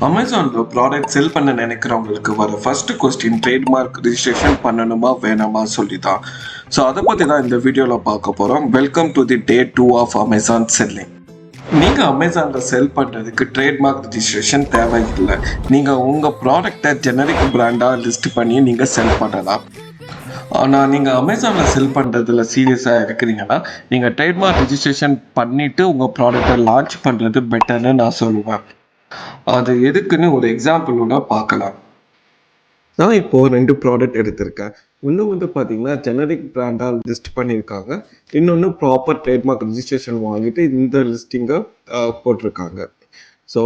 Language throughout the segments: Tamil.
அமேசான்ல ப்ராடக்ட் செல் பண்ண நினைக்கிறவங்களுக்கு வர ஃபர்ஸ்ட் கொஸ்டின் ட்ரேட்மார்க் ரிஜிஸ்ட்ரேஷன் பண்ணணுமா வேணாமா சொல்லி தான். ஸோ அதை பற்றி தான் இந்த வீடியோவில் பார்க்க போகிறோம். Welcome to the day 2 of Amazon selling. நீங்கள் அமேசானில் செல் பண்ணுறதுக்கு ட்ரேட்மார்க் ரிஜிஸ்ட்ரேஷன் தேவையில்லை. நீங்கள் உங்கள் ப்ராடக்டை ஜெனரிக் பிராண்டாக லிஸ்ட் பண்ணி நீங்கள் செல் பண்ணலாம். ஆனால் நீங்கள் அமேசானில் செல் பண்ணுறதுல சீரியஸாக இருக்கிறீங்கன்னா நீங்கள் ட்ரேட்மார்க் ரிஜிஸ்ட்ரேஷன் பண்ணிவிட்டு உங்கள் ப்ராடக்டை லான்ச் பண்ணுறது பெட்டர்னு நான் சொல்லுவேன். அது எதுக்குன்னு ஒரு எக்ஸாம்பிளோட பார்க்கலாம். நான் இப்போது 2 ப்ராடக்ட் எடுத்திருக்கேன். ஒன்று பார்த்தீங்கன்னா ஜெனரிக் பிராண்டாக லிஸ்ட் பண்ணியிருக்காங்க. இன்னொன்று ப்ராப்பர் ட்ரேட்மார்க் ரிஜிஸ்ட்ரேஷன் வாங்கிட்டு இந்த லிஸ்டிங்கை போட்டிருக்காங்க. ஸோ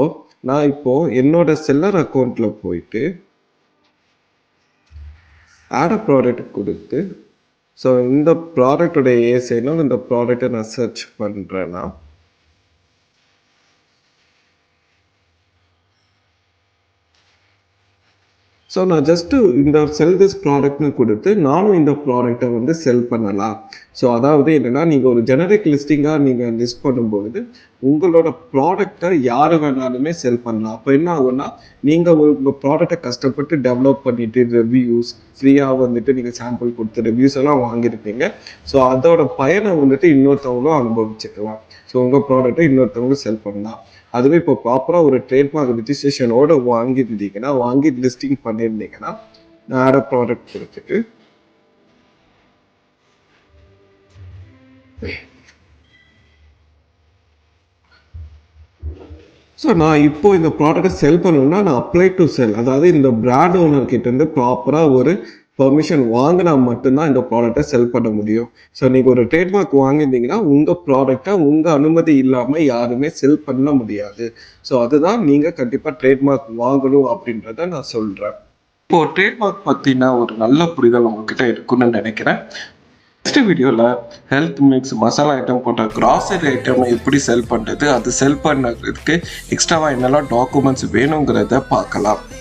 நான் இப்போது என்னோட செல்லர் அக்கௌண்ட்டில் போயிட்டு ஆட் அ ப்ராடக்ட் கொடுத்து ஸோ இந்த ப்ராடக்டோட ஏசைனால் இந்த ப்ராடக்டை நான் சர்ச் பண்ணுறேன்னா ஸோ நான் ஜஸ்ட்டு இந்த செல் திஸ் ப்ராடக்ட்னு கொடுத்து நானும் இந்த ப்ராடக்டை செல் பண்ணலாம். ஸோ அதாவது என்னென்னா நீங்கள் ஒரு ஜெனரிக் லிஸ்டிங்காக நீங்கள் லிஸ்ட் பண்ணும்பொழுது உங்களோட ப்ராடக்டை யார் வேணாலுமே செல் பண்ணலாம். அப்போ என்ன ஆகும்னா நீங்கள் உங்கள் ப்ராடக்டை கஷ்டப்பட்டு டெவலப் பண்ணிவிட்டு ரிவ்யூஸ் ஃப்ரீயாக நீங்கள் சாம்பிள் கொடுத்து ரிவ்யூஸ் எல்லாம் வாங்கியிருப்பீங்க. ஸோ அதோட பயனை இன்னொருத்தவங்களும் அனுபவிச்சுக்கலாம். ஸோ உங்கள் ப்ராடக்டை இன்னொருத்தவங்க செல் பண்ணலாம். அதுவே இப்போ ப்ராப்பராக ஒரு ட்ரேட்மார்க் ரிஜிஸ்ட்ரேஷனோடு வாங்கி லிஸ்டிங் பண்ணியிருந்தீங்கன்னா ஆட் அ ப்ராடக்ட் கொடுத்துட்டு ஸோ நான் இப்போ இந்த ப்ராடக்டை செல் பண்ணணும்னா நான் அப்ளை டு செல், அதாவது இந்த பிராண்ட் ஓனர்கிட்டேருந்து ப்ராப்பராக ஒரு பர்மிஷன் வாங்கினா மட்டும்தான் இந்த ப்ராடக்டை செல் பண்ண முடியும். ஸோ நீங்கள் ஒரு ட்ரேட்மார்க் வாங்கியிருந்தீங்கன்னா உங்கள் ப்ராடக்டை உங்கள் அனுமதி இல்லாமல் யாருமே செல் பண்ண முடியாது. ஸோ அதுதான் நீங்கள் கண்டிப்பாக ட்ரேட்மார்க் வாங்கணும் அப்படின்றத நான் சொல்கிறேன். இப்போது ட்ரேட்மார்க் பற்றின ஒரு நல்ல புரிதல் உங்ககிட்ட இருக்குன்னு நினைக்கிறேன். நெக்ஸ்ட் வீடியோவில் ஹெல்த் மிக்ஸ், மசாலா ஐட்டம் போன்ற கிராசரி ஐட்டம் எப்படி செல் பண்ணுறது, அது செல் பண்ணுறதுக்கு எக்ஸ்ட்ராவாக என்னெல்லாம் டாக்குமெண்ட்ஸ் வேணுங்கிறத பார்க்கலாம்.